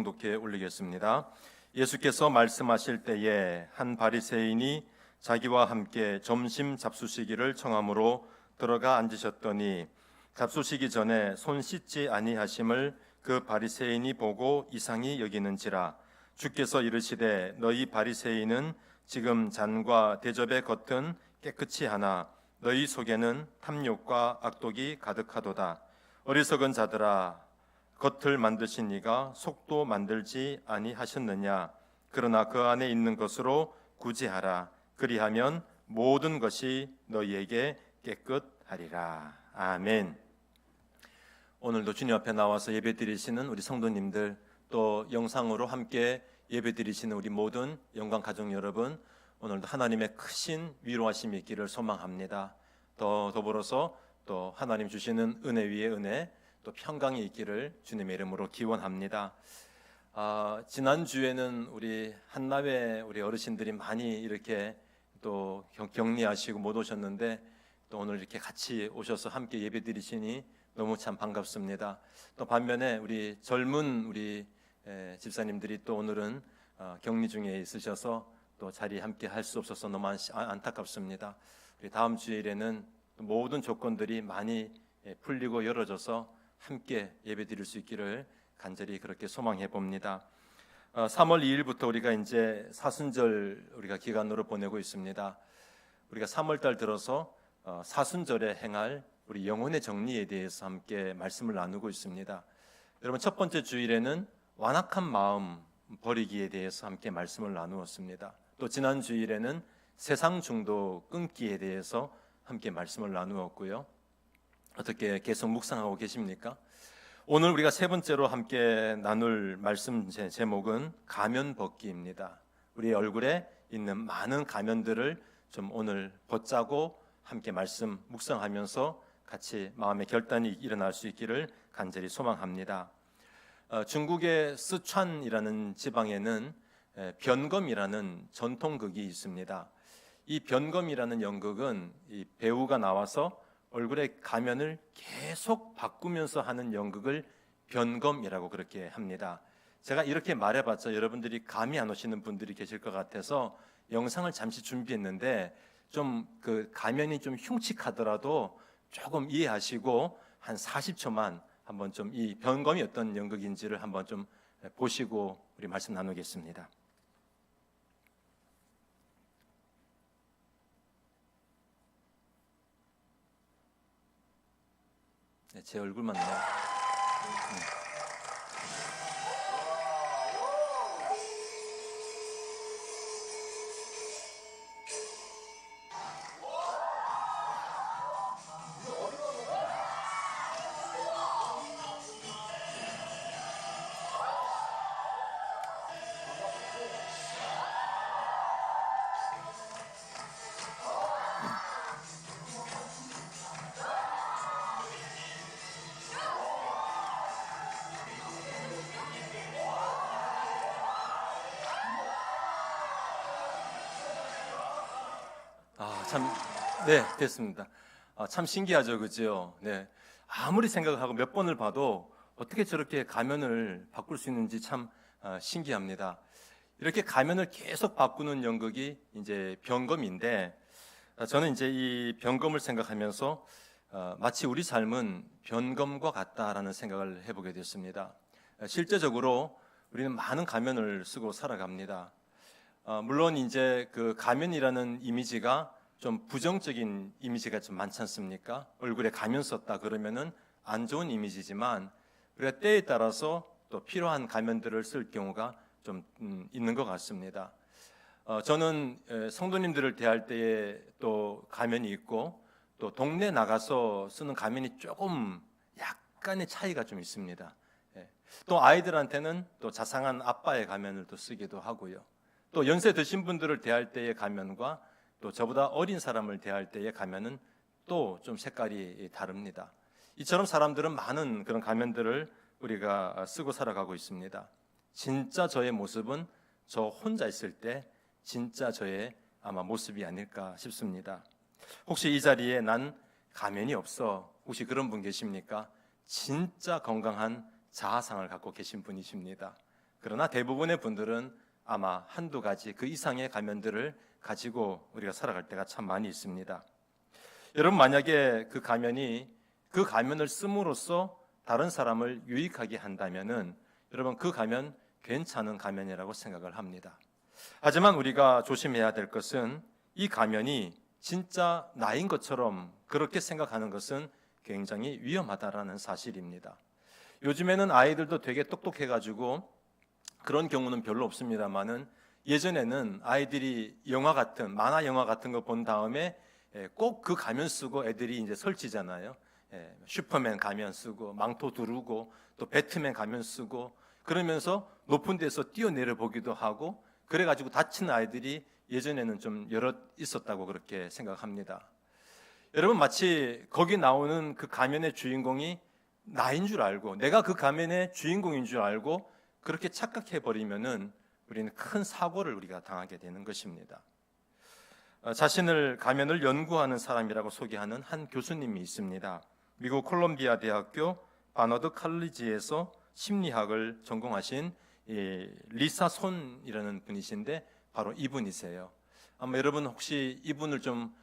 봉독해 올리겠습니다. 예수께서 말씀하실 때에 한 바리새인이 자기와 함께 점심 잡수시기를 청함으로 들어가 앉으셨더니 잡수시기 전에 손 씻지 아니하심을 그 바리새인이 보고 이상히 여기는지라. 주께서 이르시되 너희 바리새인은 지금 잔과 대접의 겉은 깨끗이 하나 너희 속에는 탐욕과 악독이 가득하도다. 어리석은 자들아, 겉을 만드신 이가 속도 만들지 아니하셨느냐. 그러나 그 안에 있는 것으로 구제하라. 그리하면 모든 것이 너희에게 깨끗하리라. 아멘. 오늘도 주님 앞에 나와서 예배드리시는 우리 성도님들, 또 영상으로 함께 예배드리시는 우리 모든 영광 가족 여러분, 오늘도 하나님의 크신 위로하심이 있기를 소망합니다. 더 더불어서 또 하나님 주시는 은혜 위에 은혜, 또 평강이 있기를 주님의 이름으로 기원합니다. 지난주에는 우리 한나회 우리 어르신들이 많이 이렇게 또 격리하시고 못 오셨는데, 또 오늘 이렇게 같이 오셔서 함께 예배드리시니 너무 참 반갑습니다. 또 반면에 우리 젊은 우리 집사님들이 또 오늘은 격리 중에 있으셔서 또 자리 함께 할 수 없어서 너무 안타깝습니다. 우리 다음 주일에는 모든 조건들이 많이 풀리고 열어져서 함께 예배드릴 수 있기를 간절히 그렇게 소망해 봅니다. 3월 2일부터 우리가 이제 사순절 우리가 기간으로 보내고 있습니다. 우리가 3월달 들어서 사순절에 행할 우리 영혼의 정리에 대해서 함께 말씀을 나누고 있습니다. 여러분, 첫 번째 주일에는 완악한 마음 버리기에 대해서 함께 말씀을 나누었습니다. 또 지난 주일에는 세상 중독 끊기에 대해서 함께 말씀을 나누었고요. 어떻게 계속 묵상하고 계십니까? 오늘 우리가 세 번째로 함께 나눌 말씀 제목은 가면 벗기입니다. 우리 얼굴에 있는 많은 가면들을 좀 오늘 벗자고 함께 말씀 묵상하면서 같이 마음의 결단이 일어날 수 있기를 간절히 소망합니다. 중국의 스촨이라는 지방에는 변검이라는 전통극이 있습니다. 이 변검이라는 연극은 이 배우가 나와서 얼굴의 가면을 계속 바꾸면서 하는 연극을 변검이라고 그렇게 합니다. 제가 이렇게 말해봤자 여러분들이 감이 안 오시는 분들이 계실 것 같아서 영상을 잠시 준비했는데, 좀 그 가면이 좀 흉측하더라도 조금 이해하시고 한 40초만 한번 좀 이 변검이 어떤 연극인지를 한번 좀 보시고 우리 말씀 나누겠습니다. 네, 제 얼굴만 나와요. 네, 됐습니다. 참 신기하죠, 그죠? 네, 아무리 생각하고 몇 번을 봐도 어떻게 저렇게 가면을 바꿀 수 있는지 참 신기합니다. 이렇게 가면을 계속 바꾸는 연극이 이제 변검인데, 저는 이제 이 변검을 생각하면서 마치 우리 삶은 변검과 같다라는 생각을 해보게 됐습니다. 실제적으로 우리는 많은 가면을 쓰고 살아갑니다. 물론 이제 그 가면이라는 이미지가 좀 부정적인 이미지가 좀 많지 않습니까? 얼굴에 가면 썼다 그러면은 안 좋은 이미지지만, 우리가 때에 따라서 또 필요한 가면들을 쓸 경우가 좀 있는 것 같습니다. 저는 성도님들을 대할 때에 또 가면이 있고, 또 동네 나가서 쓰는 가면이 조금 약간의 차이가 좀 있습니다. 또 아이들한테는 또 자상한 아빠의 가면을 또 쓰기도 하고요. 또 연세 드신 분들을 대할 때의 가면과 또 저보다 어린 사람을 대할 때의 가면은 또 좀 색깔이 다릅니다. 이처럼 사람들은 많은 그런 가면들을 우리가 쓰고 살아가고 있습니다. 진짜 저의 모습은 저 혼자 있을 때 진짜 저의 아마 모습이 아닐까 싶습니다. 혹시 이 자리에 난 가면이 없어, 혹시 그런 분 계십니까? 진짜 건강한 자아상을 갖고 계신 분이십니다. 그러나 대부분의 분들은 아마 한두 가지 그 이상의 가면들을 가지고 우리가 살아갈 때가 참 많이 있습니다. 여러분, 만약에 그 가면을 씀으로써 다른 사람을 유익하게 한다면은 여러분, 그 가면 괜찮은 가면이라고 생각을 합니다. 하지만 우리가 조심해야 될 것은 이 가면이 진짜 나인 것처럼 그렇게 생각하는 것은 굉장히 위험하다라는 사실입니다. 요즘에는 아이들도 되게 똑똑해가지고 그런 경우는 별로 없습니다만은 예전에는 아이들이 만화 영화 같은 거 본 다음에 꼭 그 가면 쓰고 애들이 이제 설치잖아요. 슈퍼맨 가면 쓰고 망토 두르고 또 배트맨 가면 쓰고 그러면서 높은 데서 뛰어내려 보기도 하고 그래가지고 다친 아이들이 예전에는 좀 여럿 있었다고 그렇게 생각합니다. 여러분, 마치 거기 나오는 그 가면의 주인공이 나인 줄 알고 내가 그 가면의 주인공인 줄 알고 그렇게 착각해 버리면은 우리는 큰 사고를 우리가 당하게 되는 것입니다. 자신을 가면을 연구하는 사람이라고 소개하는 한 교수님이 있습니다. 미국 콜롬비아 대학교 바너드 칼리지에서 심리학을 전공하신 리사 손이라는 분이신데 바로 이분이세요. 아마 여러분 혹시 이분을 좀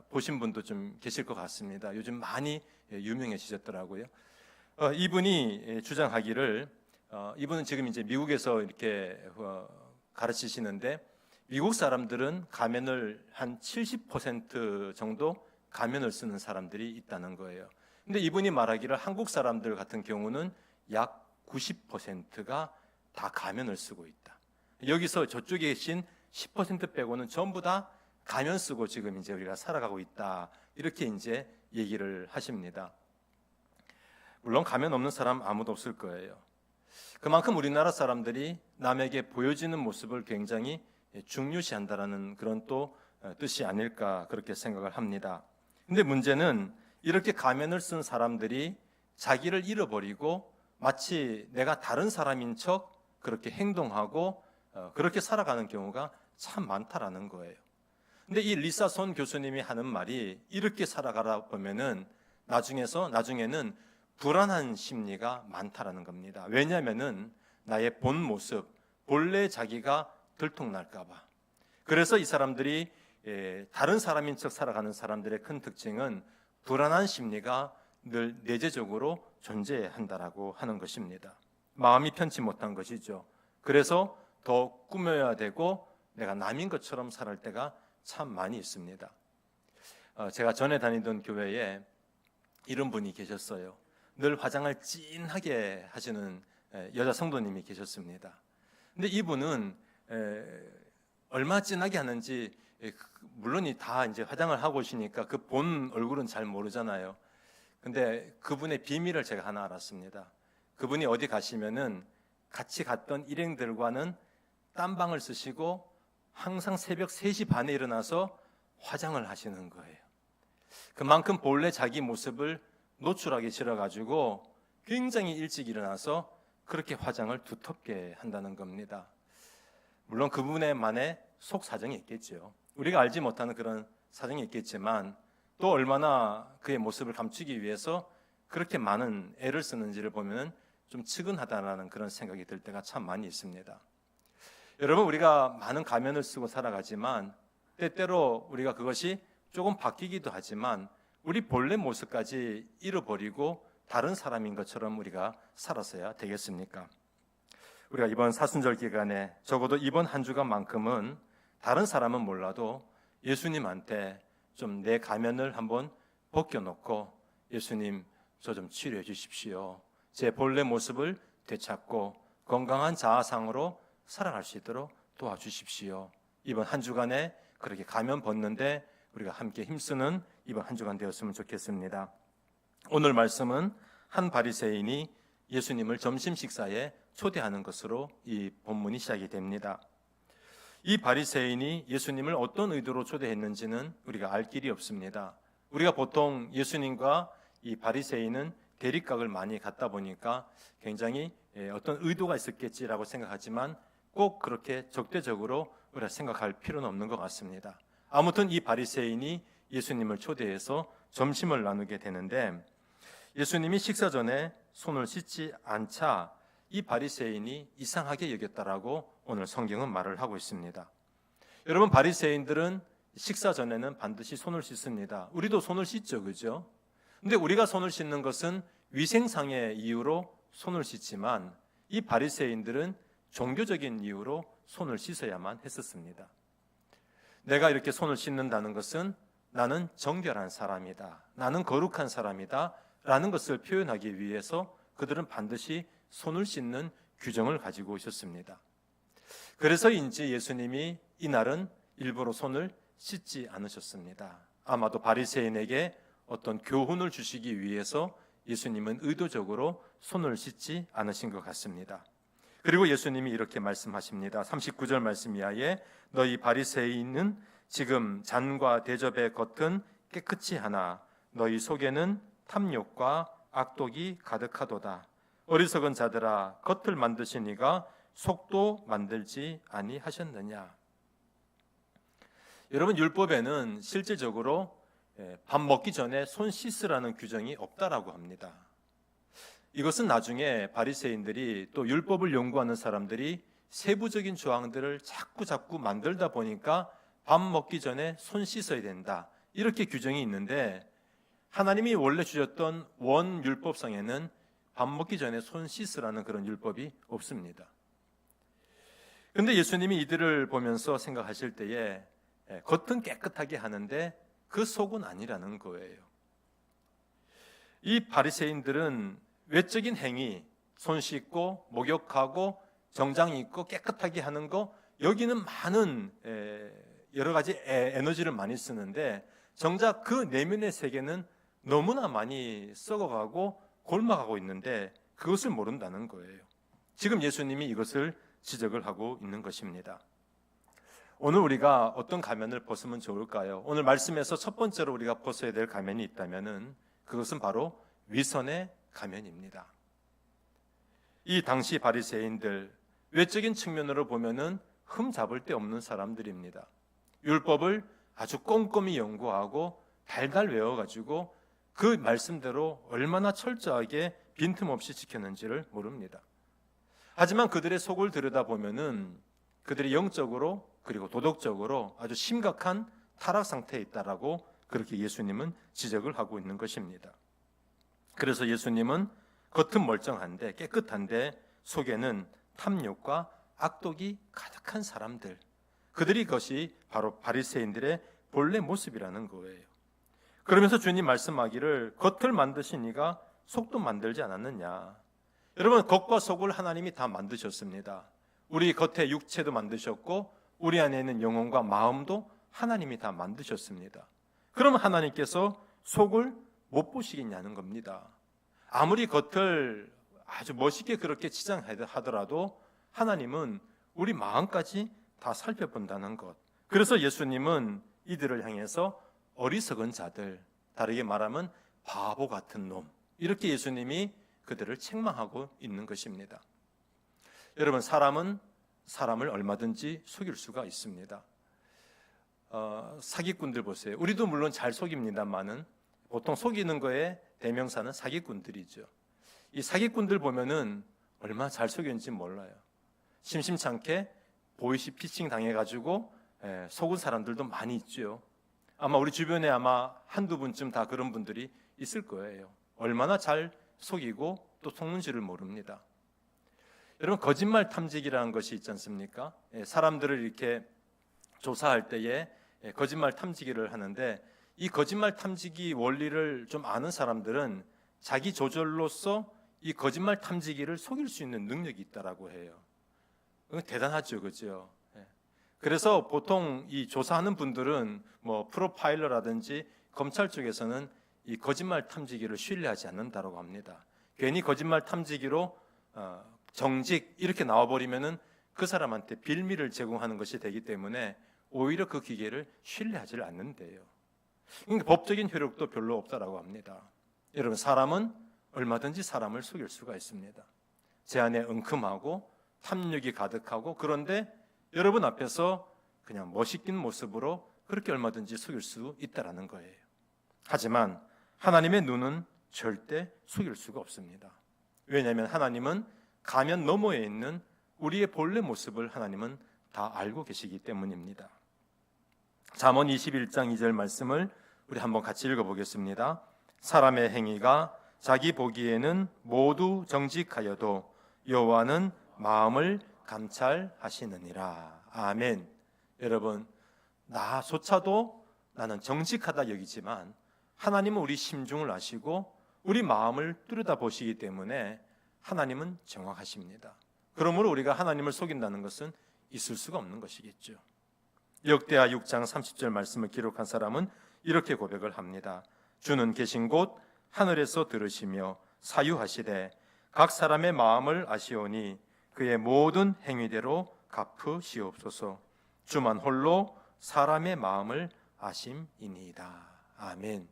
보신 분도 좀 계실 것 같습니다. 요즘 많이 유명해지셨더라고요. 이분이 주장하기를 이분은 지금 이제 미국에서 이렇게 가르치시는데 미국 사람들은 가면을 한 70% 정도 가면을 쓰는 사람들이 있다는 거예요. 근데 이분이 말하기를 한국 사람들 같은 경우는 약 90%가 다 가면을 쓰고 있다. 여기서 저쪽에 계신 10% 빼고는 전부 다 가면 쓰고 지금 이제 우리가 살아가고 있다. 이렇게 이제 얘기를 하십니다. 물론 가면 없는 사람 아무도 없을 거예요. 그만큼 우리나라 사람들이 남에게 보여지는 모습을 굉장히 중요시한다라는 그런 또 뜻이 아닐까 그렇게 생각을 합니다. 근데 문제는 이렇게 가면을 쓴 사람들이 자기를 잃어버리고 마치 내가 다른 사람인 척 그렇게 행동하고 그렇게 살아가는 경우가 참 많다라는 거예요. 근데 이 리사 손 교수님이 하는 말이 이렇게 살아가다 보면은 나중에는 불안한 심리가 많다라는 겁니다. 왜냐하면은 나의 본 모습, 본래 자기가 들통날까 봐. 그래서 이 사람들이 다른 사람인 척 살아가는 사람들의 큰 특징은 불안한 심리가 늘 내재적으로 존재한다라고 하는 것입니다. 마음이 편치 못한 것이죠. 그래서 더 꾸며야 되고 내가 남인 것처럼 살할 때가 참 많이 있습니다. 제가 전에 다니던 교회에 이런 분이 계셨어요. 늘 화장을 진하게 하시는 여자 성도님이 계셨습니다. 근데 이분은 얼마 진하게 하는지 물론 다 이제 화장을 하고 오시니까 그 본 얼굴은 잘 모르잖아요. 근데 그분의 비밀을 제가 하나 알았습니다. 그분이 어디 가시면은 같이 갔던 일행들과는 땀방을 쓰시고 항상 새벽 3시 반에 일어나서 화장을 하시는 거예요. 그만큼 본래 자기 모습을 노출하기 싫어가지고 굉장히 일찍 일어나서 그렇게 화장을 두텁게 한다는 겁니다. 물론 그분의만의 속 사정이 있겠죠. 우리가 알지 못하는 그런 사정이 있겠지만 또 얼마나 그의 모습을 감추기 위해서 그렇게 많은 애를 쓰는지를 보면 좀 측은하다라는 그런 생각이 들 때가 참 많이 있습니다. 여러분, 우리가 많은 가면을 쓰고 살아가지만 때때로 우리가 그것이 조금 바뀌기도 하지만 우리 본래 모습까지 잃어버리고 다른 사람인 것처럼 우리가 살아서야 되겠습니까? 우리가 이번 사순절 기간에 적어도 이번 한 주간만큼은 다른 사람은 몰라도 예수님한테 좀 내 가면을 한번 벗겨놓고 예수님, 저 좀 치료해 주십시오. 제 본래 모습을 되찾고 건강한 자아상으로 살아갈 수 있도록 도와주십시오. 이번 한 주간에 그렇게 가면 벗는데 우리가 함께 힘쓰는 이번 한 주간 되었으면 좋겠습니다. 오늘 말씀은 한 바리새인이 예수님을 점심 식사에 초대하는 것으로 이 본문이 시작이 됩니다. 이 바리새인이 예수님을 어떤 의도로 초대했는지는 우리가 알 길이 없습니다. 우리가 보통 예수님과 이 바리새인은 대립각을 많이 갖다 보니까 굉장히 어떤 의도가 있었겠지라고 생각하지만 꼭 그렇게 적대적으로 우리가 생각할 필요는 없는 것 같습니다. 아무튼 이 바리새인이 예수님을 초대해서 점심을 나누게 되는데 예수님이 식사 전에 손을 씻지 않자 이 바리새인이 이상하게 여겼다라고 오늘 성경은 말을 하고 있습니다. 여러분, 바리새인들은 식사 전에는 반드시 손을 씻습니다. 우리도 손을 씻죠, 그죠? 근데 우리가 손을 씻는 것은 위생상의 이유로 손을 씻지만 이 바리새인들은 종교적인 이유로 손을 씻어야만 했었습니다. 내가 이렇게 손을 씻는다는 것은 나는 정결한 사람이다, 나는 거룩한 사람이다 라는 것을 표현하기 위해서 그들은 반드시 손을 씻는 규정을 가지고 있었습니다. 그래서인지 예수님이 이날은 일부러 손을 씻지 않으셨습니다. 아마도 바리새인에게 어떤 교훈을 주시기 위해서 예수님은 의도적으로 손을 씻지 않으신 것 같습니다. 그리고 예수님이 이렇게 말씀하십니다. 39절 말씀 이하에 너희 바리새인은 지금 잔과 대접의 겉은 깨끗이 하나 너희 속에는 탐욕과 악독이 가득하도다. 어리석은 자들아, 겉을 만드시니가 속도 만들지 아니하셨느냐. 여러분, 율법에는 실제적으로 밥 먹기 전에 손 씻으라는 규정이 없다라고 합니다. 이것은 나중에 바리새인들이 또 율법을 연구하는 사람들이 세부적인 조항들을 자꾸 만들다 보니까 밥 먹기 전에 손 씻어야 된다, 이렇게 규정이 있는데 하나님이 원래 주셨던 원 율법상에는 밥 먹기 전에 손 씻으라는 그런 율법이 없습니다. 그런데 예수님이 이들을 보면서 생각하실 때에 겉은 깨끗하게 하는데 그 속은 아니라는 거예요. 이 바리새인들은 외적인 행위, 손 씻고 목욕하고 정장 입고 깨끗하게 하는 거, 여기는 많은 여러 가지 에너지를 많이 쓰는데 정작 그 내면의 세계는 너무나 많이 썩어가고 골마가고 있는데 그것을 모른다는 거예요. 지금 예수님이 이것을 지적을 하고 있는 것입니다. 오늘 우리가 어떤 가면을 벗으면 좋을까요? 오늘 말씀에서 첫 번째로 우리가 벗어야 될 가면이 있다면은 그것은 바로 위선의 가면입니다. 이 당시 바리새인들, 외적인 측면으로 보면은 흠 잡을 데 없는 사람들입니다. 율법을 아주 꼼꼼히 연구하고 달달 외워가지고 그 말씀대로 얼마나 철저하게 빈틈없이 지켰는지를 모릅니다. 하지만 그들의 속을 들여다보면은 그들이 영적으로 그리고 도덕적으로 아주 심각한 타락 상태에 있다라고 그렇게 예수님은 지적을 하고 있는 것입니다. 그래서 예수님은 겉은 멀쩡한데 깨끗한데 속에는 탐욕과 악독이 가득한 사람들, 그들이 것이 바로 바리새인들의 본래 모습이라는 거예요. 그러면서 주님 말씀하기를 겉을 만드시니가 속도 만들지 않았느냐. 여러분, 겉과 속을 하나님이 다 만드셨습니다. 우리 겉에 육체도 만드셨고 우리 안에 있는 영혼과 마음도 하나님이 다 만드셨습니다. 그럼 하나님께서 속을 못 보시겠냐는 겁니다. 아무리 겉을 아주 멋있게 그렇게 치장하더라도 하나님은 우리 마음까지 다 살펴본다는 것. 그래서 예수님은 이들을 향해서 어리석은 자들, 다르게 말하면 바보 같은 놈, 이렇게 예수님이 그들을 책망하고 있는 것입니다. 여러분, 사람은 사람을 얼마든지 속일 수가 있습니다. 사기꾼들 보세요. 우리도 물론 잘 속입니다만은 보통 속이는 거에 대명사는 사기꾼들이죠. 이 사기꾼들 보면은 얼마나 잘 속였는지 몰라요. 심심찮게 보이시피싱 당해가지고 속은 사람들도 많이 있죠. 아마 우리 주변에 아마 한두 분쯤 다 그런 분들이 있을 거예요. 얼마나 잘 속이고 또 속는지를 모릅니다. 여러분, 거짓말 탐지기라는 것이 있지 않습니까? 사람들을 이렇게 조사할 때에 거짓말 탐지기를 하는데 이 거짓말 탐지기 원리를 좀 아는 사람들은 자기 조절로서 이 거짓말 탐지기를 속일 수 있는 능력이 있다라고 해요. 대단하죠, 그죠? 그래서 보통 이 조사하는 분들은 뭐 프로파일러라든지 검찰 쪽에서는 이 거짓말 탐지기를 신뢰하지 않는다고 합니다. 괜히 거짓말 탐지기로 정직 이렇게 나와버리면은 그 사람한테 빌미를 제공하는 것이 되기 때문에 오히려 그 기계를 신뢰하지 않는데요. 그러니까 법적인 효력도 별로 없다라고 합니다. 여러분, 사람은 얼마든지 사람을 속일 수가 있습니다. 제 안에 은큼하고 탐욕이 가득하고, 그런데 여러분 앞에서 그냥 멋있긴 모습으로 그렇게 얼마든지 속일 수 있다라는 거예요. 하지만 하나님의 눈은 절대 속일 수가 없습니다. 왜냐하면 하나님은 가면 너머에 있는 우리의 본래 모습을 하나님은 다 알고 계시기 때문입니다. 잠언 21장 2절 말씀을 우리 한번 같이 읽어보겠습니다. 사람의 행위가 자기 보기에는 모두 정직하여도 여호와는 마음을 감찰하시느니라. 아멘. 여러분, 나조차도 나는 정직하다 여기지만 하나님은 우리 심중을 아시고 우리 마음을 뚜려다보시기 때문에 하나님은 정확하십니다. 그러므로 우리가 하나님을 속인다는 것은 있을 수가 없는 것이겠죠. 역대하 6장 30절 말씀을 기록한 사람은 이렇게 고백을 합니다. 주는 계신 곳 하늘에서 들으시며 사유하시되 각 사람의 마음을 아시오니 그의 모든 행위대로 갚으시옵소서. 주만 홀로 사람의 마음을 아심이니이다. 아멘.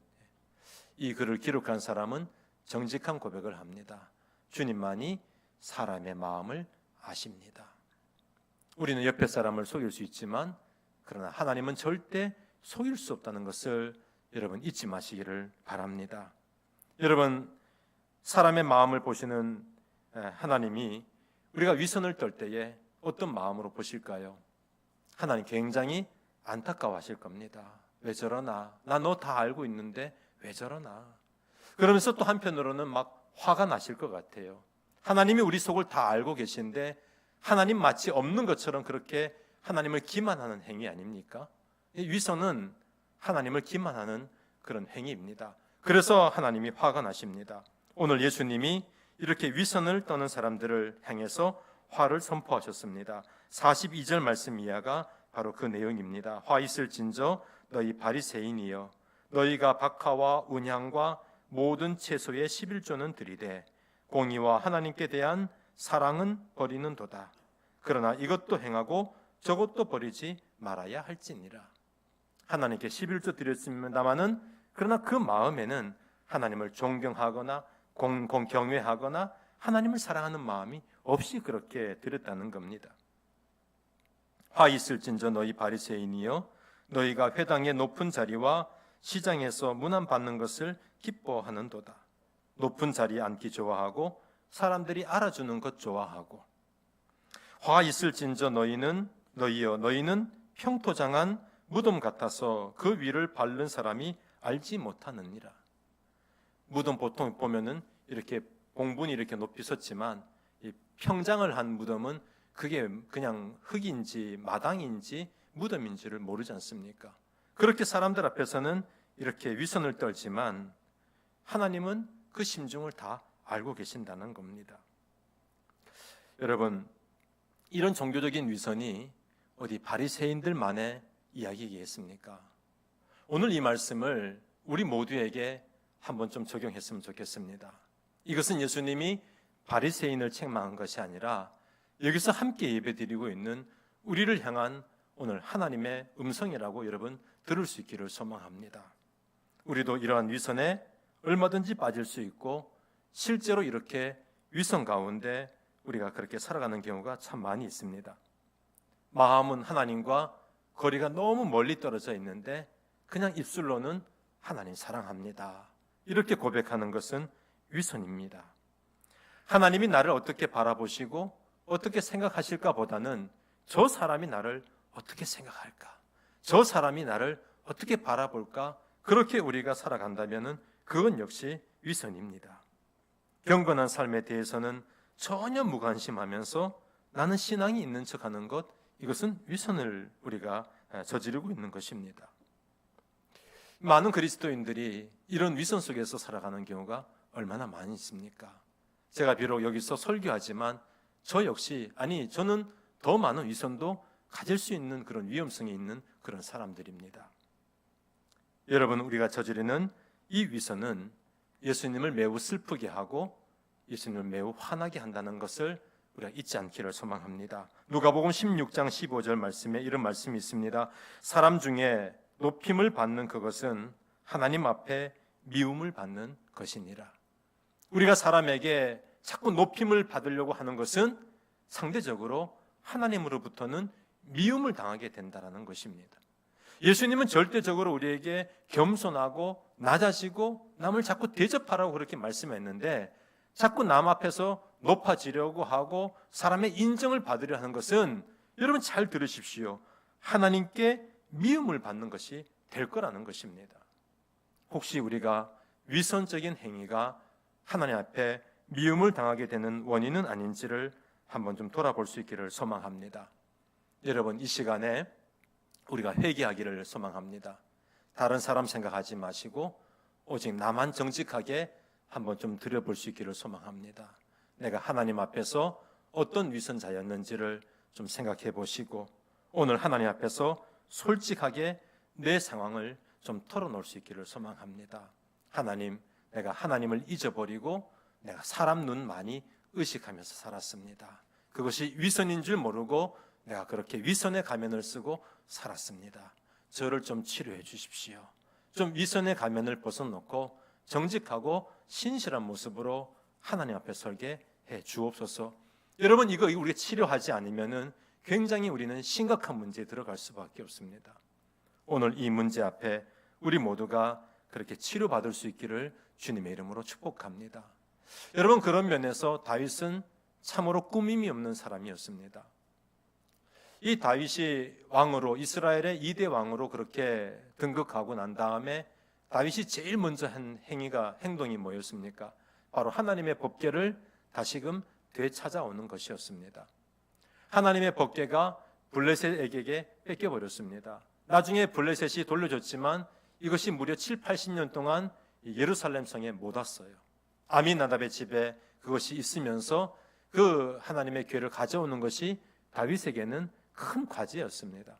이 글을 기록한 사람은 정직한 고백을 합니다. 주님만이 사람의 마음을 아십니다. 우리는 옆에 사람을 속일 수 있지만 그러나 하나님은 절대 속일 수 없다는 것을 여러분 잊지 마시기를 바랍니다. 여러분, 사람의 마음을 보시는 하나님이 우리가 위선을 떨 때에 어떤 마음으로 보실까요? 하나님 굉장히 안타까워하실 겁니다. 왜 저러나? 나 너 다 알고 있는데 왜 저러나? 그러면서 또 한편으로는 막 화가 나실 것 같아요. 하나님이 우리 속을 다 알고 계신데 하나님 마치 없는 것처럼 그렇게 하나님을 기만하는 행위 아닙니까? 위선은 하나님을 기만하는 그런 행위입니다. 그래서 하나님이 화가 나십니다. 오늘 예수님이 이렇게 위선을 떠는 사람들을 향해서 화를 선포하셨습니다. 42절 말씀 이하가 바로 그 내용입니다. 화 있을진저 너희 바리새인이여 너희가 박하와 운향과 모든 채소의 11조는 드리되 공의와 하나님께 대한 사랑은 버리는도다. 그러나 이것도 행하고 저것도 버리지 말아야 할지니라. 하나님께 11조 드렸습니다마는 그러나 그 마음에는 하나님을 존경하거나 경외하거나 하나님을 사랑하는 마음이 없이 그렇게 드렸다는 겁니다. 화 있을진저 너희 바리새인이여 너희가 회당의 높은 자리와 시장에서 문안 받는 것을 기뻐하는도다. 높은 자리에 앉기 좋아하고 사람들이 알아주는 것 좋아하고 화 있을진저 너희는 평토장한 무덤 같아서 그 위를 밟는 사람이 알지 못하느니라. 무덤 보통 보면은 이렇게 봉분이 이렇게 높이 섰지만 이 평장을 한 무덤은 그게 그냥 흙인지 마당인지 무덤인지를 모르지 않습니까? 그렇게 사람들 앞에서는 이렇게 위선을 떨지만 하나님은 그 심중을 다 알고 계신다는 겁니다. 여러분, 이런 종교적인 위선이 어디 바리새인들만의 이야기겠습니까? 오늘 이 말씀을 우리 모두에게 한번 좀 적용했으면 좋겠습니다. 이것은 예수님이 바리새인을 책망한 것이 아니라 여기서 함께 예배드리고 있는 우리를 향한 오늘 하나님의 음성이라고 여러분 들을 수 있기를 소망합니다. 우리도 이러한 위선에 얼마든지 빠질 수 있고 실제로 이렇게 위선 가운데 우리가 그렇게 살아가는 경우가 참 많이 있습니다. 마음은 하나님과 거리가 너무 멀리 떨어져 있는데 그냥 입술로는 하나님 사랑합니다 이렇게 고백하는 것은 위선입니다. 하나님이 나를 어떻게 바라보시고 어떻게 생각하실까 보다는 저 사람이 나를 어떻게 생각할까, 저 사람이 나를 어떻게 바라볼까, 그렇게 우리가 살아간다면 그건 역시 위선입니다. 경건한 삶에 대해서는 전혀 무관심하면서 나는 신앙이 있는 척하는 것, 이것은 위선을 우리가 저지르고 있는 것입니다. 많은 그리스도인들이 이런 위선 속에서 살아가는 경우가 얼마나 많이 있습니까? 제가 비록 여기서 설교하지만 저 역시 저는 더 많은 위선도 가질 수 있는 그런 위험성이 있는 그런 사람들입니다. 여러분, 우리가 저지르는 이 위선은 예수님을 매우 슬프게 하고 예수님을 매우 화나게 한다는 것을 우리가 잊지 않기를 소망합니다. 누가복음 16장 15절 말씀에 이런 말씀이 있습니다. 사람 중에 높임을 받는 그것은 하나님 앞에 미움을 받는 것이니라. 우리가 사람에게 자꾸 높임을 받으려고 하는 것은 상대적으로 하나님으로부터는 미움을 당하게 된다는 것입니다. 예수님은 절대적으로 우리에게 겸손하고 낮아지고 남을 자꾸 대접하라고 그렇게 말씀했는데 자꾸 남 앞에서 높아지려고 하고 사람의 인정을 받으려 하는 것은, 여러분 잘 들으십시오, 하나님께 미움을 받는 것이 될 거라는 것입니다. 혹시 우리가 위선적인 행위가 하나님 앞에 미움을 당하게 되는 원인은 아닌지를 한번 좀 돌아볼 수 있기를 소망합니다. 여러분, 이 시간에 우리가 회개하기를 소망합니다. 다른 사람 생각하지 마시고 오직 나만 정직하게 한번 좀 들여볼 수 있기를 소망합니다. 내가 하나님 앞에서 어떤 위선자였는지를 좀 생각해 보시고 오늘 하나님 앞에서 솔직하게 내 상황을 좀 털어놓을 수 있기를 소망합니다. 하나님, 내가 하나님을 잊어버리고 내가 사람 눈 많이 의식하면서 살았습니다. 그것이 위선인 줄 모르고 내가 그렇게 위선의 가면을 쓰고 살았습니다. 저를 좀 치료해 주십시오. 좀 위선의 가면을 벗어놓고 정직하고 신실한 모습으로 하나님 앞에 설게 해 주옵소서. 여러분, 이거 우리가 치료하지 않으면은 굉장히 우리는 심각한 문제에 들어갈 수밖에 없습니다. 오늘 이 문제 앞에 우리 모두가 그렇게 치료받을 수 있기를 주님의 이름으로 축복합니다. 여러분, 그런 면에서 다윗은 참으로 꾸밈이 없는 사람이었습니다. 이 다윗이 왕으로, 이스라엘의 2대 왕으로 그렇게 등극하고 난 다음에 다윗이 제일 먼저 한 행동이 뭐였습니까? 바로 하나님의 법궤를 다시금 되찾아오는 것이었습니다. 하나님의 법궤가 블레셋에게 뺏겨버렸습니다. 나중에 블레셋이 돌려줬지만 이것이 무려 7, 80년 동안 예루살렘 성에 못 왔어요. 아미나답의 집에 그것이 있으면서 그 하나님의 궤를 가져오는 것이 다윗에게는 큰 과제였습니다.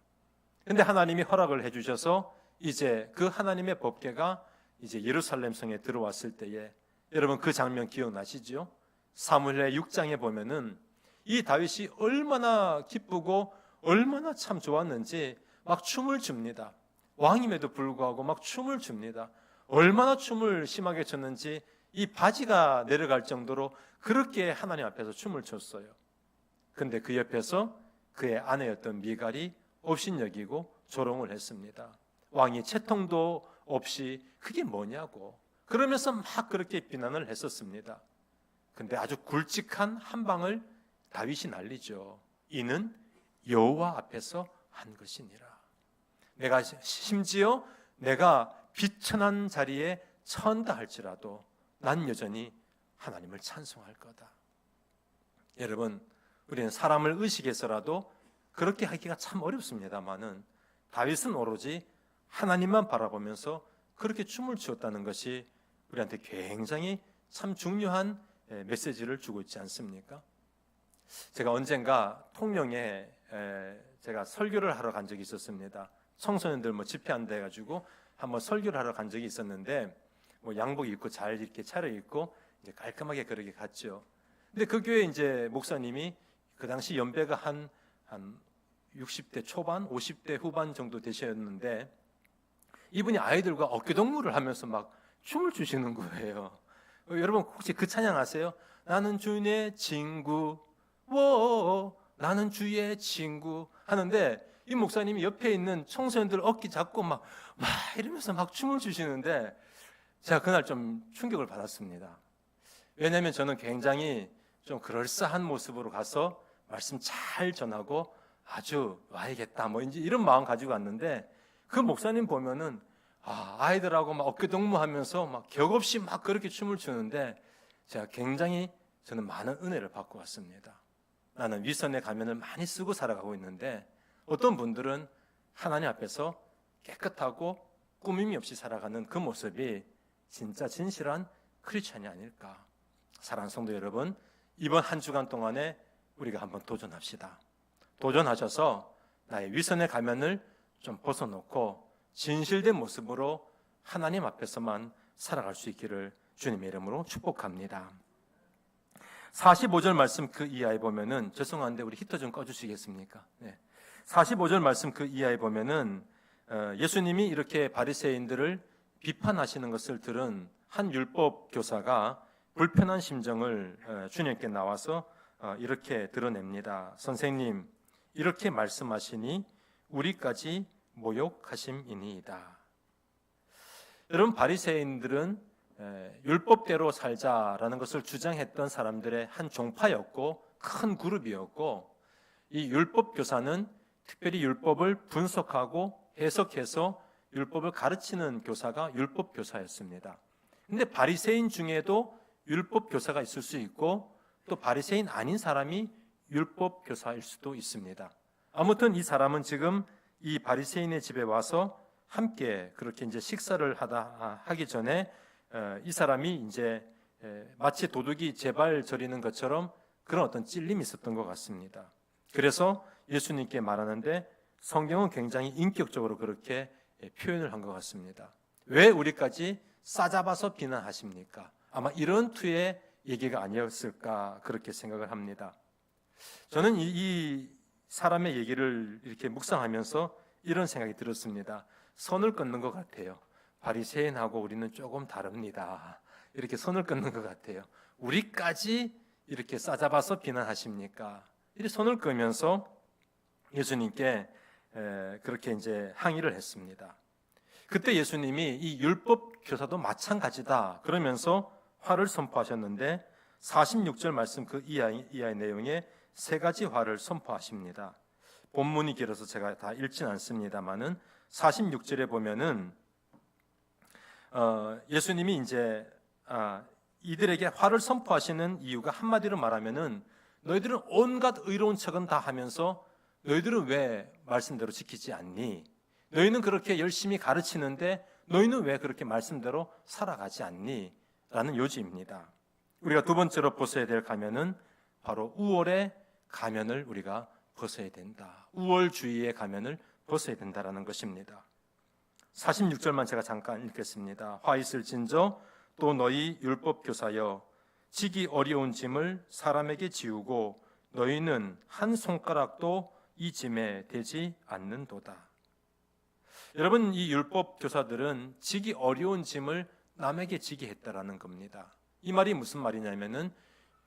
그런데 하나님이 허락을 해주셔서 이제 그 하나님의 법궤가 이제 예루살렘 성에 들어왔을 때에, 여러분 그 장면 기억나시죠? 사무엘의 6장에 보면은 이 다윗이 얼마나 기쁘고 얼마나 참 좋았는지 막 춤을 춥니다. 왕임에도 불구하고 막 춤을 춥니다. 얼마나 춤을 심하게 췄는지 이 바지가 내려갈 정도로 그렇게 하나님 앞에서 춤을 췄어요. 근데 그 옆에서 그의 아내였던 미갈이 업신여기고 조롱을 했습니다. 왕이 채통도 없이 그게 뭐냐고 그러면서 막 그렇게 비난을 했었습니다. 근데 아주 굵직한 한 방을 다윗이 날리죠. 이는 여호와 앞에서 한 것이니라. 내가 심지어 내가 비천한 자리에 처한다 할지라도 난 여전히 하나님을 찬송할 거다. 여러분, 우리는 사람을 의식해서라도 그렇게 하기가 참 어렵습니다만은 다윗은 오로지 하나님만 바라보면서 그렇게 춤을 추었다는 것이 우리한테 굉장히 참 중요한 메시지를 주고 있지 않습니까? 제가 언젠가 통영에 제가 설교를 하러 간 적이 있었습니다. 청소년들 집회한다 해가지고 한번 설교를 하러 간 적이 있었는데 양복 입고 잘 이렇게 차려입고 이제 깔끔하게 그렇게 갔죠. 근데 그 교회 이제 목사님이 그 당시 연배가 한 60대 초반, 50대 후반 정도 되셨는데 이분이 아이들과 어깨동무를 하면서 막 춤을 추시는 거예요. 여러분 혹시 그 찬양 아세요? 나는 주의 친구, 나는 주의 친구 하는데 이 목사님이 옆에 있는 청소년들 어깨 잡고 막 이러면서 막 춤을 추시는데 제가 그날 좀 충격을 받았습니다. 왜냐하면 저는 굉장히 좀 그럴싸한 모습으로 가서 말씀 잘 전하고 아주 와야겠다 이제 이런 마음 가지고 왔는데 그 목사님 보면은 아이들하고 막 어깨동무하면서 막 격없이 막 그렇게 춤을 추는데 제가 굉장히 저는 많은 은혜를 받고 왔습니다. 나는 위선의 가면을 많이 쓰고 살아가고 있는데 어떤 분들은 하나님 앞에서 깨끗하고 꾸밈이 없이 살아가는 그 모습이 진짜 진실한 크리스찬이 아닐까. 사랑하는 성도 여러분, 이번 한 주간 동안에 우리가 한번 도전합시다. 도전하셔서 나의 위선의 가면을 좀 벗어놓고 진실된 모습으로 하나님 앞에서만 살아갈 수 있기를 주님의 이름으로 축복합니다. 45절 말씀 그 이하에 보면은, 죄송한데 우리 히터 좀 꺼주시겠습니까? 네. 45절 말씀 그 이하에 보면은 예수님이 이렇게 바리새인들을 비판하시는 것을 들은 한 율법 교사가 불편한 심정을 주님께 나와서 이렇게 드러냅니다. 선생님, 이렇게 말씀하시니 우리까지 모욕하심이니이다. 여러분, 바리새인들은 율법대로 살자라는 것을 주장했던 사람들의 한 종파였고 큰 그룹이었고, 이 율법 교사는 특별히 율법을 분석하고 해석해서 율법을 가르치는 교사가 율법 교사였습니다. 근데 바리새인 중에도 율법 교사가 있을 수 있고 또 바리새인 아닌 사람이 율법 교사일 수도 있습니다. 아무튼 이 사람은 지금 이 바리새인의 집에 와서 함께 그렇게 이제 식사를 하기 전에 이 사람이 이제 마치 도둑이 제발 저리는 것처럼 그런 어떤 찔림이 있었던 것 같습니다. 그래서 예수님께 말하는데 성경은 굉장히 인격적으로 그렇게 표현을 한 것 같습니다. 왜 우리까지 싸잡아서 비난하십니까? 아마 이런 투의 얘기가 아니었을까 그렇게 생각을 합니다. 저는 이 사람의 얘기를 이렇게 묵상하면서 이런 생각이 들었습니다. 선을 끊는 것 같아요. 바리새인하고 우리는 조금 다릅니다. 이렇게 선을 끊는 것 같아요. 우리까지 이렇게 싸잡아서 비난하십니까? 이렇게 손을 끄면서 예수님께 그렇게 이제 항의를 했습니다. 그때 예수님이 이 율법 교사도 마찬가지다 그러면서 화를 선포하셨는데 46절 말씀 그 이하의 내용에 세 가지 화를 선포하십니다. 본문이 길어서 제가 다 읽진 않습니다만은 46절에 보면은 예수님이 이제 이들에게 화를 선포하시는 이유가 한마디로 말하면은 너희들은 온갖 의로운 척은 다 하면서 너희들은 왜 말씀대로 지키지 않니? 너희는 그렇게 열심히 가르치는데 너희는 왜 그렇게 말씀대로 살아가지 않니? 라는 요지입니다. 우리가 두 번째로 벗어야 될 가면은 바로 우월의 가면을 우리가 벗어야 된다. 우월주의의 가면을 벗어야 된다라는 것입니다. 46절만 제가 잠깐 읽겠습니다. 화 있을진저 또 너희 율법 교사여 지기 어려운 짐을 사람에게 지우고 너희는 한 손가락도 이 짐에 대지 않는도다. 여러분, 이 율법 교사들은 지기 어려운 짐을 남에게 지게 했다라는 겁니다. 이 말이 무슨 말이냐면은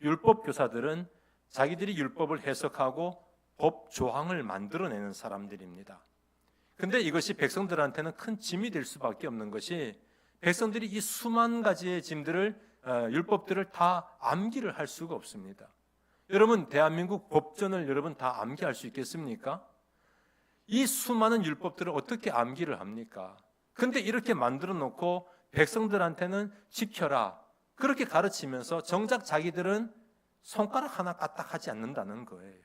율법 교사들은 자기들이 율법을 해석하고 법 조항을 만들어내는 사람들입니다. 근데 이것이 백성들한테는 큰 짐이 될 수밖에 없는 것이 백성들이 이 수만 가지의 짐들을 율법들을 다 암기를 할 수가 없습니다. 여러분, 대한민국 법전을 여러분 다 암기할 수 있겠습니까? 이 수많은 율법들을 어떻게 암기를 합니까? 근데 이렇게 만들어 놓고 백성들한테는 지켜라 그렇게 가르치면서 정작 자기들은 손가락 하나 까딱하지 않는다는 거예요.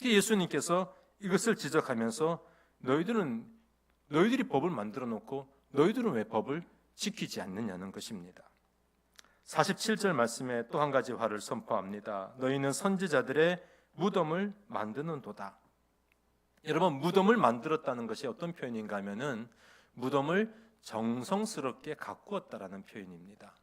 예수님께서 이것을 지적하면서 너희들이 법을 만들어 놓고 너희들은 왜 법을 지키지 않느냐는 것입니다. 47절 말씀에 또 한 가지 화를 선포합니다. 너희는 선지자들의 무덤을 만드는도다. 여러분, 무덤을 만들었다는 것이 어떤 표현인가 하면은 무덤을 정성스럽게 가꾸었다라는 표현입니다.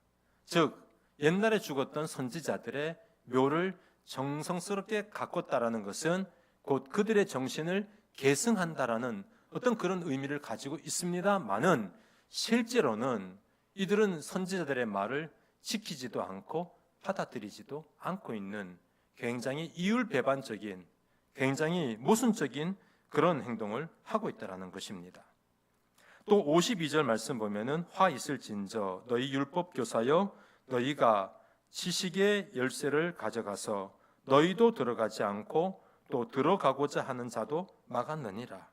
즉 옛날에 죽었던 선지자들의 묘를 정성스럽게 가꿨다라는 것은 곧 그들의 정신을 계승한다라는 어떤 그런 의미를 가지고 있습니다만은 실제로는 이들은 선지자들의 말을 지키지도 않고 받아들이지도 않고 있는 굉장히 이율배반적인, 굉장히 모순적인 그런 행동을 하고 있다는 것입니다. 또 52절 말씀 보면은 화 있을진저 너희 율법 교사여 너희가 지식의 열쇠를 가져가서 너희도 들어가지 않고 또 들어가고자 하는 자도 막았느니라.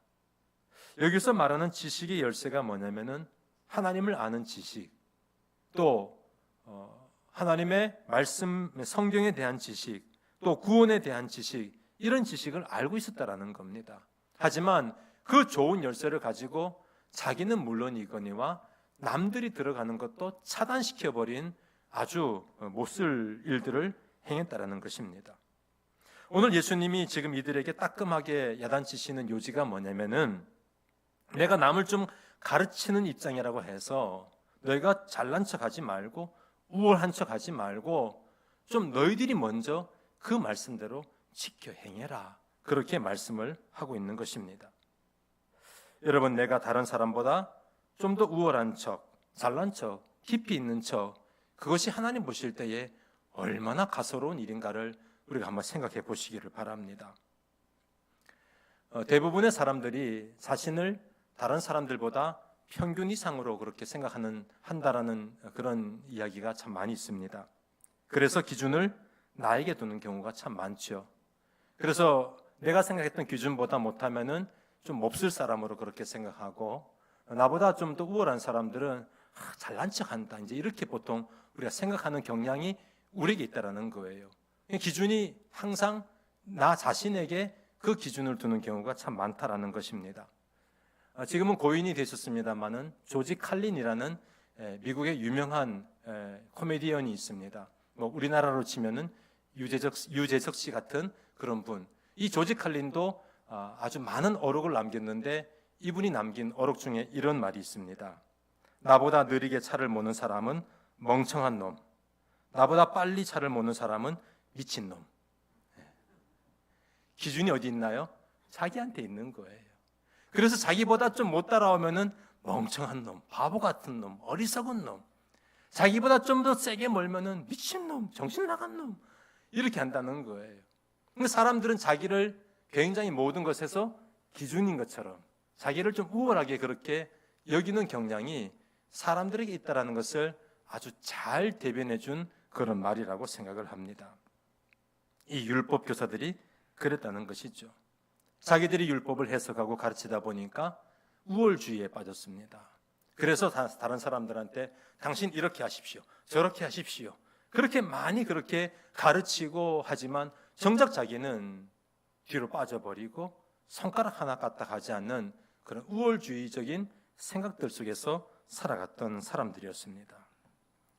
여기서 말하는 지식의 열쇠가 뭐냐면은 하나님을 아는 지식, 또 하나님의 말씀, 성경에 대한 지식, 또 구원에 대한 지식, 이런 지식을 알고 있었다라는 겁니다. 하지만 그 좋은 열쇠를 가지고 자기는 물론이거니와 남들이 들어가는 것도 차단시켜버린 아주 못쓸 일들을 행했다라는 것입니다. 오늘 예수님이 지금 이들에게 따끔하게 야단치시는 요지가 뭐냐면은 내가 남을 좀 가르치는 입장이라고 해서 너희가 잘난 척하지 말고 우월한 척하지 말고 좀 너희들이 먼저 그 말씀대로 지켜 행해라. 그렇게 말씀을 하고 있는 것입니다. 여러분, 내가 다른 사람보다 좀 더 우월한 척, 잘난 척, 깊이 있는 척, 그것이 하나님 보실 때에 얼마나 가소로운 일인가를 우리가 한번 생각해 보시기를 바랍니다. 대부분의 사람들이 자신을 다른 사람들보다 평균 이상으로 그렇게 한다라는 그런 이야기가 참 많이 있습니다. 그래서 기준을 나에게 두는 경우가 참 많죠. 그래서 내가 생각했던 기준보다 못하면은 좀 몹쓸 사람으로 그렇게 생각하고, 나보다 좀 더 우월한 사람들은 잘난 척한다, 이제 이렇게 보통 우리가 생각하는 경향이 우리에게 있다라는 거예요. 기준이 항상 나 자신에게 그 기준을 두는 경우가 참 많다라는 것입니다. 지금은 고인이 되셨습니다만은 조지 칼린이라는 미국의 유명한 코미디언이 있습니다. 뭐 우리나라로 치면은 유재석 씨 같은 그런 분. 이 조지 칼린도 아주 많은 어록을 남겼는데 이분이 남긴 어록 중에 이런 말이 있습니다. 나보다 느리게 차를 모는 사람은 멍청한 놈. 나보다 빨리 차를 모는 사람은 미친 놈. 기준이 어디 있나요? 자기한테 있는 거예요. 그래서 자기보다 좀 못 따라오면은 멍청한 놈, 바보 같은 놈, 어리석은 놈. 자기보다 좀 더 세게 몰면은 미친 놈, 정신 나간 놈. 이렇게 한다는 거예요. 근데 사람들은 자기를 굉장히 모든 것에서 기준인 것처럼 자기를 좀 우월하게 그렇게 여기는 경향이 사람들에게 있다는 것을 아주 잘 대변해 준 그런 말이라고 생각을 합니다. 이 율법 교사들이 그랬다는 것이죠. 자기들이 율법을 해석하고 가르치다 보니까 우월주의에 빠졌습니다. 그래서 다른 사람들한테 당신 이렇게 하십시오, 저렇게 하십시오, 그렇게 많이 그렇게 가르치고 하지만 정작 자기는 뒤로 빠져버리고 손가락 하나 까딱하지 않는 그런 우월주의적인 생각들 속에서 살아갔던 사람들이었습니다.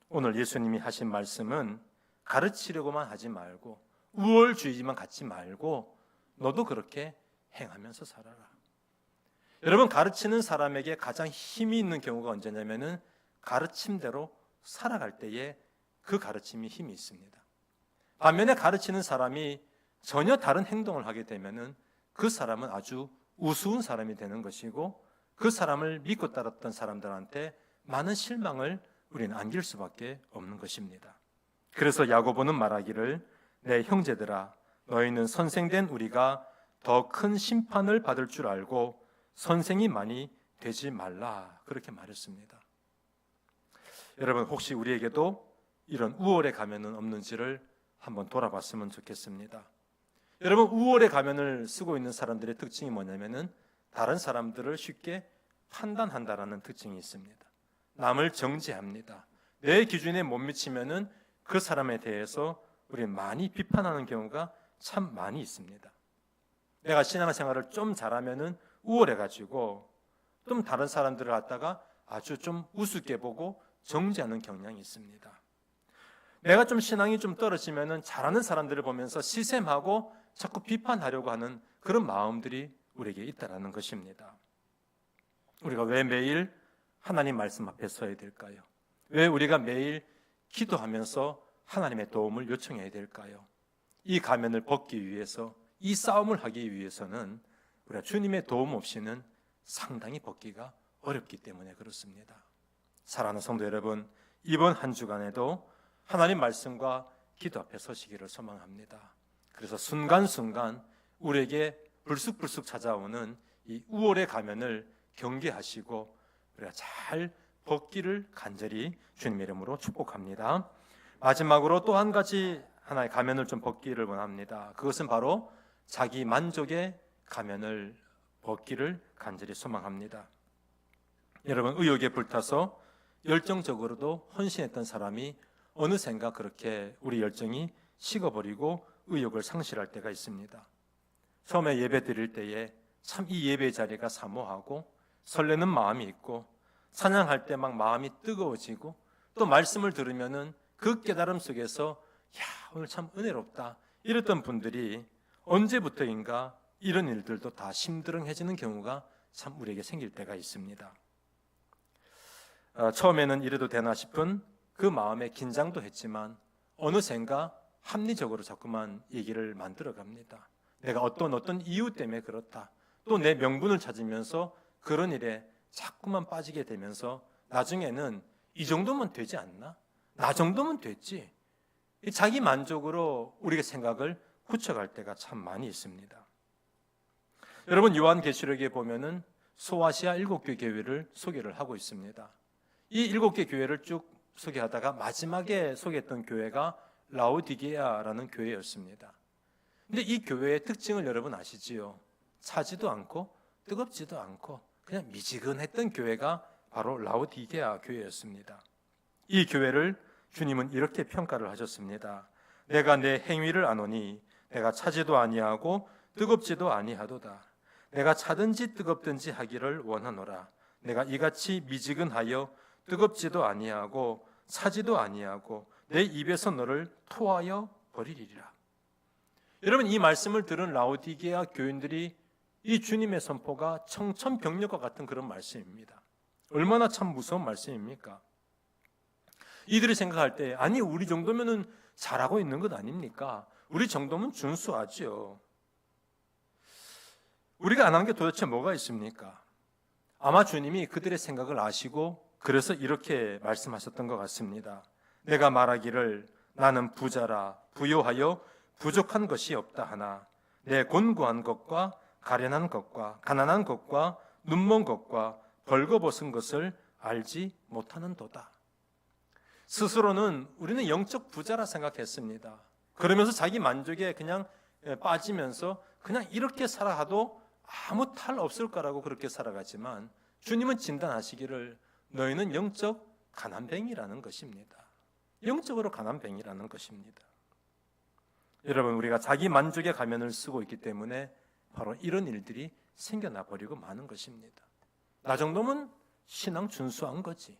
오늘 예수님이 하신 말씀은 가르치려고만 하지 말고 우월주의만 갖지 말고 너도 그렇게 행하면서 살아라. 여러분, 가르치는 사람에게 가장 힘이 있는 경우가 언제냐면은 가르침대로 살아갈 때에 그 가르침이 힘이 있습니다. 반면에 가르치는 사람이 전혀 다른 행동을 하게 되면은 그 사람은 아주 우스운 사람이 되는 것이고 그 사람을 믿고 따랐던 사람들한테 많은 실망을 우리는 안길 수밖에 없는 것입니다. 그래서 야고보는 말하기를 내 형제들아 너희는 선생된 우리가 더 큰 심판을 받을 줄 알고 선생이 많이 되지 말라 그렇게 말했습니다. 여러분, 혹시 우리에게도 이런 우월의 가면은 없는지를 한번 돌아봤으면 좋겠습니다. 여러분, 우월의 가면을 쓰고 있는 사람들의 특징이 뭐냐면은 다른 사람들을 쉽게 판단한다라는 특징이 있습니다. 남을 정죄합니다. 내 기준에 못 미치면은 그 사람에 대해서 우리는 많이 비판하는 경우가 참 많이 있습니다. 내가 신앙생활을 좀 잘하면은 우월해가지고 좀 다른 사람들을 갖다가 아주 좀 우습게 보고 정죄하는 경향이 있습니다. 내가 좀 신앙이 좀 떨어지면은 잘하는 사람들을 보면서 시샘하고 자꾸 비판하려고 하는 그런 마음들이 우리에게 있다라는 것입니다. 우리가 왜 매일 하나님 말씀 앞에 서야 될까요? 왜 우리가 매일 기도하면서 하나님의 도움을 요청해야 될까요? 이 가면을 벗기 위해서, 이 싸움을 하기 위해서는 우리가 주님의 도움 없이는 상당히 벗기가 어렵기 때문에 그렇습니다. 사랑하는 성도 여러분, 이번 한 주간에도 하나님 말씀과 기도 앞에 서시기를 소망합니다. 그래서 순간순간 우리에게 불쑥불쑥 찾아오는 이 우월의 가면을 경계하시고 우리가 잘 벗기를 간절히 주님의 이름으로 축복합니다. 마지막으로 또 한 가지 하나의 가면을 좀 벗기를 원합니다. 그것은 바로 자기 만족의 가면을 벗기를 간절히 소망합니다. 여러분, 의욕에 불타서 열정적으로도 헌신했던 사람이 어느샌가 그렇게 우리 열정이 식어버리고 의욕을 상실할 때가 있습니다. 처음에 예배 드릴 때에 참 이 예배 자리가 사모하고 설레는 마음이 있고 찬양할 때 막 마음이 뜨거워지고 또 말씀을 들으면은 그 깨달음 속에서 야, 오늘 참 은혜롭다 이랬던 분들이 언제부터인가 이런 일들도 다 심드렁해지는 경우가 참 우리에게 생길 때가 있습니다. 처음에는 이래도 되나 싶은 그 마음에 긴장도 했지만 어느샌가 합리적으로 자꾸만 얘기를 만들어 갑니다. 내가 어떤 이유 때문에 그렇다. 또 내 명분을 찾으면서 그런 일에 자꾸만 빠지게 되면서 나중에는 이 정도면 되지 않나? 나 정도면 됐지. 자기 만족으로 우리가 생각을 굳혀갈 때가 참 많이 있습니다. 여러분, 요한계시록에 보면은 소아시아 7개 교회를 소개를 하고 있습니다. 이 7개 교회를 쭉 소개하다가 마지막에 소개했던 교회가 라오디게아라는 교회였습니다. 근데 이 교회의 특징을 여러분 아시지요? 차지도 않고 뜨겁지도 않고 그냥 미지근했던 교회가 바로 라오디게아 교회였습니다. 이 교회를 주님은 이렇게 평가를 하셨습니다. 내가 내 행위를 아노니 내가 차지도 아니하고 뜨겁지도 아니하도다. 내가 차든지 뜨겁든지 하기를 원하노라. 내가 이같이 미지근하여 뜨겁지도 아니하고 차지도 아니하고 내 입에서 너를 토하여 버리리라. 여러분, 이 말씀을 들은 라오디게아 교인들이 이 주님의 선포가 청천벽력과 같은 그런 말씀입니다. 얼마나 참 무서운 말씀입니까? 이들이 생각할 때 아니 우리 정도면은 잘하고 있는 것 아닙니까? 우리 정도면 준수하지요. 우리가 안 한 게 도대체 뭐가 있습니까? 아마 주님이 그들의 생각을 아시고 그래서 이렇게 말씀하셨던 것 같습니다. 내가 말하기를 나는 부자라 부요하여 부족한 것이 없다 하나 내 곤고한 것과 가련한 것과 가난한 것과 눈먼 것과 벌거벗은 것을 알지 못하는도다. 스스로는 우리는 영적 부자라 생각했습니다. 그러면서 자기 만족에 그냥 빠지면서 그냥 이렇게 살아가도 아무 탈 없을 거라고 그렇게 살아가지만 주님은 진단하시기를 너희는 영적 가난뱅이라는 것입니다. 영적으로 가난뱅이라는 것입니다. 여러분, 우리가 자기 만족의 가면을 쓰고 있기 때문에 바로 이런 일들이 생겨나 버리고 마는 것입니다. 나 정도면 신앙 준수한 거지.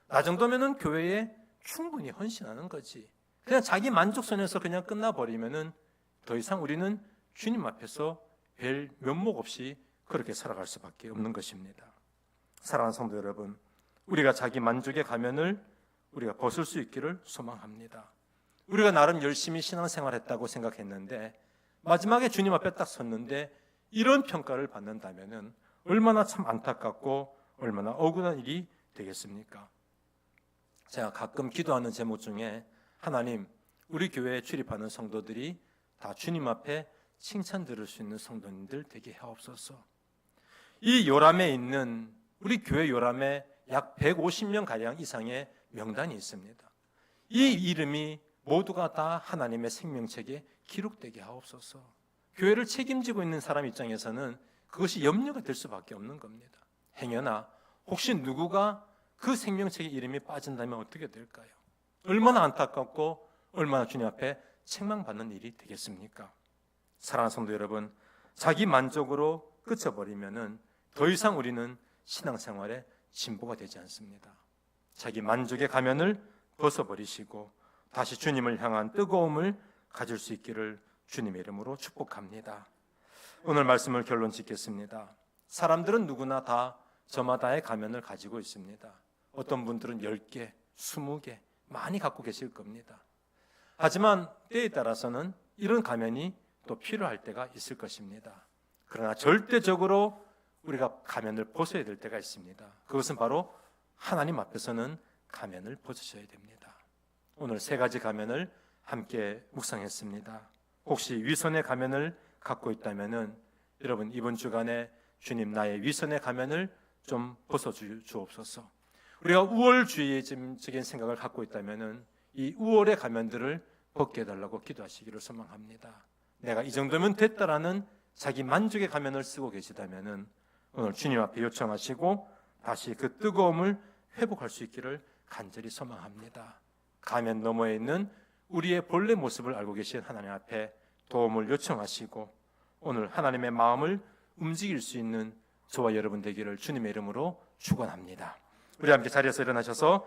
나 정도면은 교회에 충분히 헌신하는 거지. 그냥 자기 만족선에서 그냥 끝나버리면은 더 이상 우리는 주님 앞에서 별 면목 없이 그렇게 살아갈 수밖에 없는 것입니다. 사랑하는 성도 여러분, 우리가 자기 만족의 가면을 우리가 벗을 수 있기를 소망합니다. 우리가 나름 열심히 신앙생활했다고 생각했는데 마지막에 주님 앞에 딱 섰는데 이런 평가를 받는다면은 얼마나 참 안타깝고 얼마나 억울한 일이 되겠습니까? 제가 가끔 기도하는 제목 중에 하나님, 우리 교회에 출입하는 성도들이 다 주님 앞에 칭찬 들을 수 있는 성도님들 되게 하옵소서. 이 요람에 있는 우리 교회 요람에 약 150명 가량 이상의 명단이 있습니다. 이 이름이 모두가 다 하나님의 생명책에 기록되게 하옵소서. 교회를 책임지고 있는 사람 입장에서는 그것이 염려가 될 수밖에 없는 겁니다. 행여나 혹시 누구가 그 생명책의 이름이 빠진다면 어떻게 될까요? 얼마나 안타깝고 얼마나 주님 앞에 책망받는 일이 되겠습니까? 사랑하는 성도 여러분, 자기 만족으로 그쳐버리면은 더 이상 우리는 신앙생활에 진보가 되지 않습니다. 자기 만족의 가면을 벗어버리시고 다시 주님을 향한 뜨거움을 가질 수 있기를 주님의 이름으로 축복합니다. 오늘 말씀을 결론 짓겠습니다. 사람들은 누구나 다 저마다의 가면을 가지고 있습니다. 어떤 분들은 10개, 20개 많이 갖고 계실 겁니다. 하지만 때에 따라서는 이런 가면이 또 필요할 때가 있을 것입니다. 그러나 절대적으로 우리가 가면을 벗어야 될 때가 있습니다. 그것은 바로 하나님 앞에서는 가면을 벗으셔야 됩니다. 오늘 3가지 가면을 함께 묵상했습니다. 혹시 위선의 가면을 갖고 있다면은 여러분 이번 주간에 주님 나의 위선의 가면을 좀 벗어주옵소서. 우리가 우월주의적인 생각을 갖고 있다면은 이 우월의 가면들을 벗게 해달라고 기도하시기를 소망합니다. 내가 이 정도면 됐다라는 자기 만족의 가면을 쓰고 계시다면은 오늘 주님 앞에 요청하시고 다시 그 뜨거움을 회복할 수 있기를 간절히 소망합니다. 가면 너머에 있는 우리의 본래 모습을 알고 계신 하나님 앞에 도움을 요청하시고 오늘 하나님의 마음을 움직일 수 있는 저와 여러분 되기를 주님의 이름으로 축원합니다. 우리 함께 자리에서 일어나셔서